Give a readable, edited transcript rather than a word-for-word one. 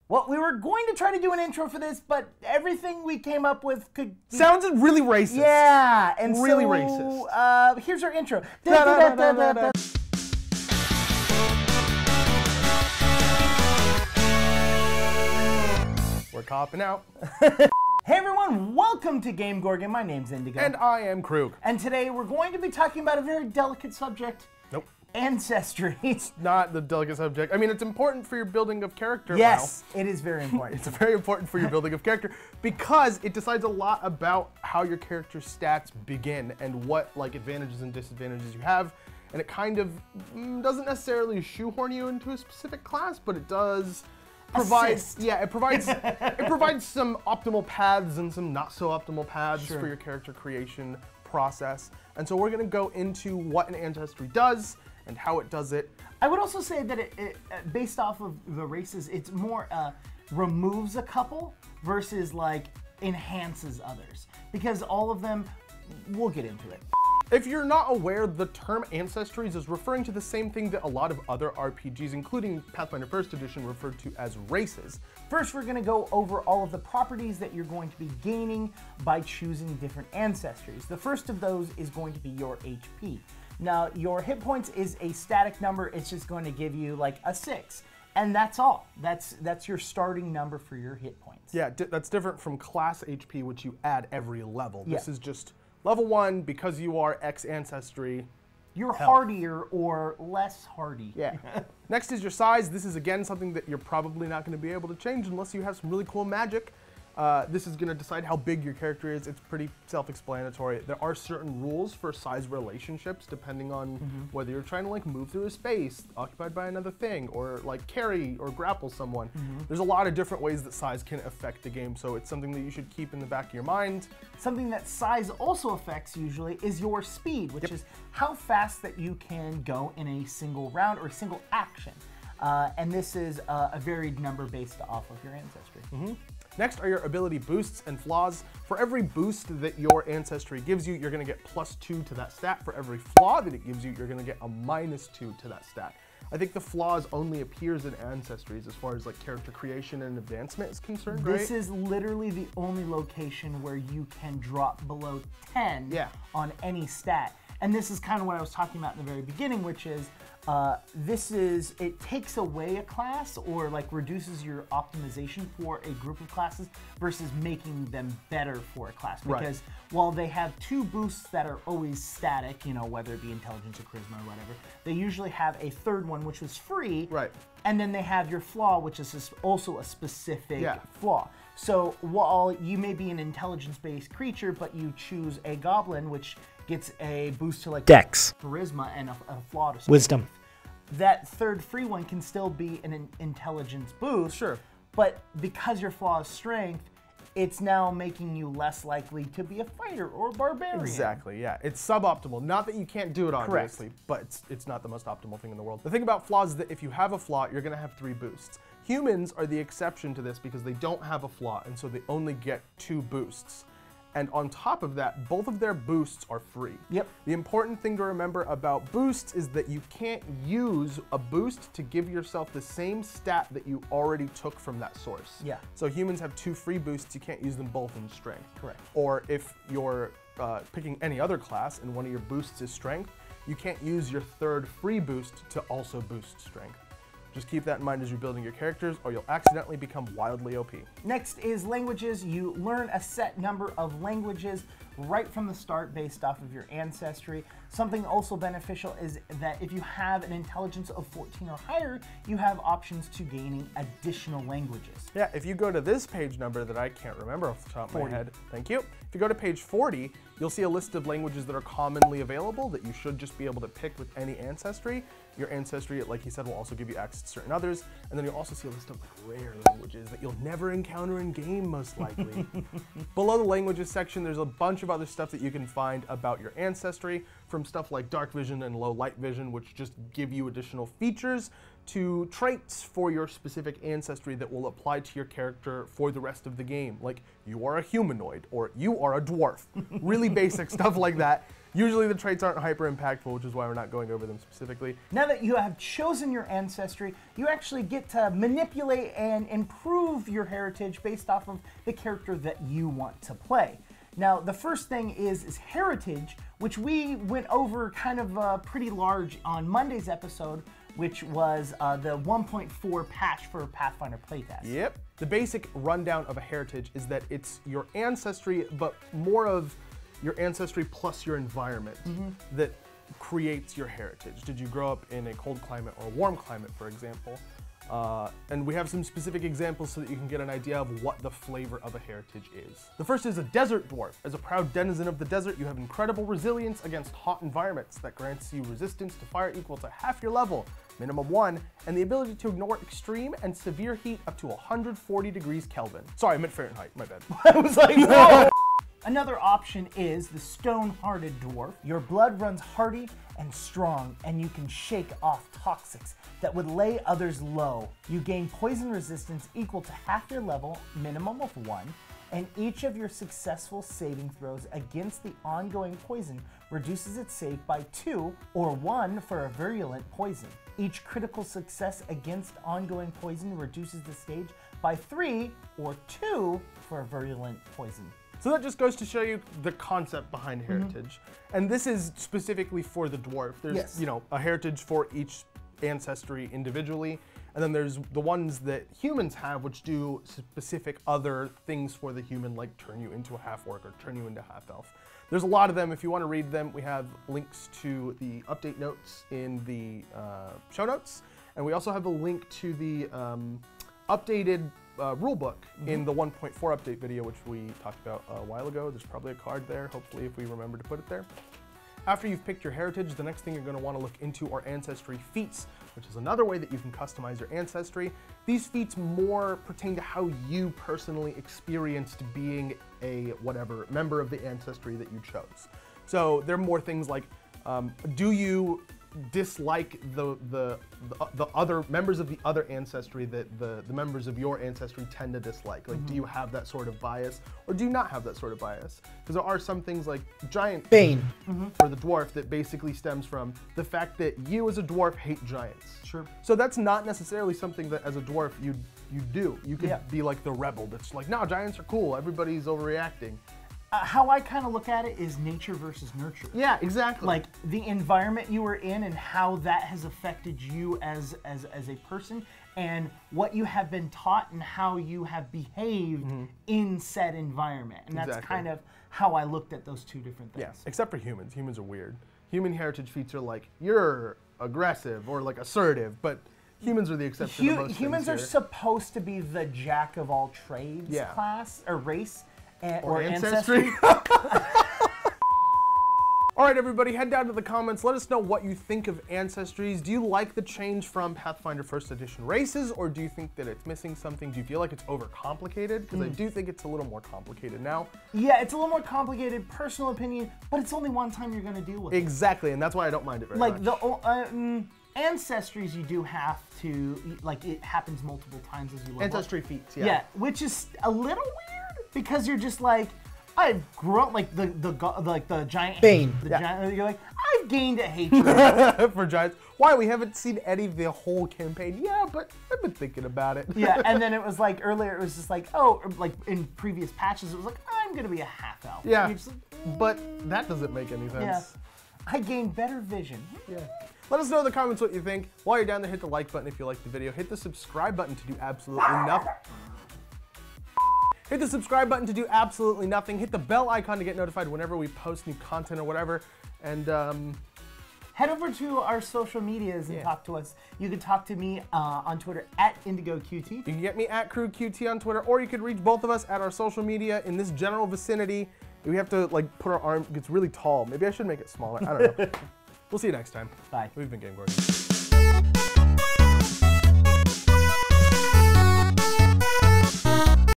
Well, we were going to try to do an intro for this, but everything we came up with could... Sounded really racist. Yeah, and really so, racist. Here's our intro. We're copping out. Hey everyone, welcome to Game Gorgon. My name's Indigo. And I am Krug. And today we're going to be talking about a very delicate subject. Nope. Ancestry. Not the delicate subject. I mean, it's important for your building of character. Yes, it is very important. It's very important for your building of character because it decides a lot about how your character's stats begin and what advantages and disadvantages you have. And it kind of doesn't necessarily shoehorn you into a specific class, but it does provide. Assist. Yeah, it provides it provides some optimal paths and some not so optimal paths for your character creation process. And so we're going to go into what an ancestry does and how it does it. I would also say that it based off of the races, it's more removes a couple versus enhances others, because all of them, we'll get into it. If you're not aware, the term ancestries is referring to the same thing that a lot of other RPGs, including Pathfinder 1st Edition, referred to as races. First, we're going to go over all of the properties that you're going to be gaining by choosing different ancestries. The first of those is going to be your HP. Now, your hit points is a static number. It's just going to give you a 6. And that's all. That's your starting number for your hit points. Yeah, that's different from class HP, which you add every level. Yeah. This is just level 1, because you are X ancestry. You're hardier or less hardy. Yeah. Next is your size. This is, again, something that you're probably not going to be able to change unless you have some really cool magic. This is going to decide how big your character is. It's pretty self-explanatory. There are certain rules for size relationships depending on whether you're trying to move through a space occupied by another thing, or carry or grapple someone. There's a lot of different ways that size can affect the game, so it's something that you should keep in the back of your mind. Something that size also affects usually is your speed, which is how fast that you can go in a single round or a single action. And this is a varied number based off of your ancestry. Next are your ability boosts and flaws. For every boost that your ancestry gives you, you're going to get +2 to that stat. For every flaw that it gives you, you're going to get a -2 to that stat. I think the flaws only appears in ancestries as far as character creation and advancement is concerned, right? This is literally the only location where you can drop below 10 on any stat. And this is kind of what I was talking about in the very beginning, which is it takes away a class or reduces your optimization for a group of classes versus making them better for a class. Because while they have 2 boosts that are always static, whether it be intelligence or charisma or whatever, they usually have a third one which was free. Right. And then they have your flaw, which is also a specific flaw. So while you may be an intelligence-based creature, but you choose a goblin, which gets a boost to Dex, charisma, and a flaw to wisdom. That third free one can still be an intelligence boost. Sure. But because your flaw is strength, it's now making you less likely to be a fighter or a barbarian. Exactly, yeah. It's suboptimal. Not that you can't do it, obviously, but it's not the most optimal thing in the world. The thing about flaws is that if you have a flaw, you're going to have 3 boosts. Humans are the exception to this because they don't have a flaw, and so they only get 2 boosts. And on top of that, both of their boosts are free. Yep. The important thing to remember about boosts is that you can't use a boost to give yourself the same stat that you already took from that source. Yeah. So humans have 2 free boosts, you can't use them both in strength. Correct. Or if you're picking any other class and one of your boosts is strength, you can't use your 3rd free boost to also boost strength. Just keep that in mind as you're building your characters, or you'll accidentally become wildly OP. Next is languages. You learn a set number of languages right from the start based off of your ancestry. Something also beneficial is that if you have an intelligence of 14 or higher, you have options to gaining additional languages. Yeah, if you go to this page number that I can't remember off the top of my head, thank you. If you go to page 40, you'll see a list of languages that are commonly available that you should just be able to pick with any ancestry. Your ancestry, like he said, will also give you access to certain others, and then you'll also see a list of rare languages that you'll never encounter in game, most likely. Below the languages section, there's a bunch of other stuff that you can find about your ancestry, from stuff like dark vision and low light vision, which just give you additional features, to traits for your specific ancestry that will apply to your character for the rest of the game, like you are a humanoid or you are a dwarf. Really basic stuff like that. Usually the traits aren't hyper impactful, which is why we're not going over them specifically. Now that you have chosen your ancestry, you actually get to manipulate and improve your heritage based off of the character that you want to play. Now, the first thing is heritage, which we went over kind of pretty large on Monday's episode, which was the 1.4 patch for Pathfinder playtest. Yep. The basic rundown of a heritage is that it's your ancestry, but more of your ancestry plus your environment that creates your heritage. Did you grow up in a cold climate or a warm climate, for example? And we have some specific examples so that you can get an idea of what the flavor of a heritage is. The first is a desert dwarf. As a proud denizen of the desert, you have incredible resilience against hot environments that grants you resistance to fire equal to half your level, minimum 1, and the ability to ignore extreme and severe heat up to 140 degrees Kelvin. Sorry, I meant Fahrenheit, my bad. I was like, no! Another option is the stone-hearted dwarf. Your blood runs hearty and strong, and you can shake off toxics that would lay others low. You gain poison resistance equal to half your level, minimum of 1, and each of your successful saving throws against the ongoing poison reduces its save by 2 or 1 for a virulent poison. Each critical success against ongoing poison reduces the stage by 3 or 2 for a virulent poison. So that just goes to show you the concept behind heritage. And this is specifically for the dwarf. There's, you know, a heritage for each ancestry individually. And then there's the ones that humans have, which do specific other things for the human, like turn you into a half-orc or turn you into half-elf. There's a lot of them. If you want to read them, we have links to the update notes in the show notes. And we also have a link to the updated rulebook in the 1.4 update video, which we talked about a while ago. There's probably a card there, hopefully, if we remember to put it there. After you've picked your heritage, the next thing you're going to want to look into are ancestry feats, which is another way that you can customize your ancestry. These feats more pertain to how you personally experienced being a whatever member of the ancestry that you chose. So they're more things like, do you dislike the other members of the other ancestry that the members of your ancestry tend to dislike? Like, do you have that sort of bias, or do you not have that sort of bias? Because there are some things like giant Bane for the dwarf that basically stems from the fact that you as a dwarf hate giants. Sure. So that's not necessarily something that as a dwarf you do. You could be like the rebel that's like, no, giants are cool, everybody's overreacting. How I kind of look at it is nature versus nurture. Yeah, exactly. Like the environment you were in and how that has affected you as a person, and what you have been taught and how you have behaved in said environment. And that's kind of how I looked at those two different things. Yeah, except for humans. Humans are weird. Human heritage feats are like, you're aggressive or like assertive, but humans are the exception to most humans are things supposed to be the jack of all trades class or race. Or ancestry. All right, everybody, head down to the comments. Let us know what you think of ancestries. Do you like the change from Pathfinder First Edition races, or do you think that it's missing something? Do you feel like it's overcomplicated? Because I do think it's a little more complicated now. Yeah, it's a little more complicated, personal opinion, but it's only one time you're going to deal with it. Exactly, and that's why I don't mind it very much. Like the ancestries, you do have to, like, it happens multiple times as you level Ancestry up. feats, Yeah, which is a little weird because you're just like, I've grown like the giant Bane. Giant, you're like, I've gained a hatred for giants. Why, we haven't seen Eddie the whole campaign? Yeah, but I've been thinking about it. Yeah, and then it was like earlier, it was just like, oh, like in previous patches, it was like, I'm gonna be a half elf. Yeah, like, but that doesn't make any sense. Yeah, I gained better vision. Yeah. Let us know in the comments what you think. While you're down there, hit the like button if you liked the video. Hit the subscribe button to do absolutely nothing. Hit the subscribe button to do absolutely nothing. Hit the bell icon to get notified whenever we post new content or whatever. And head over to our social medias and talk to us. You can talk to me on Twitter at IndigoQT. You can get me at CrewQT on Twitter, or you could reach both of us at our social media in this general vicinity. We have to like put our arm, it's really tall. Maybe I should make it smaller. I don't know. We'll see you next time. Bye. We've been Game Gorgeous.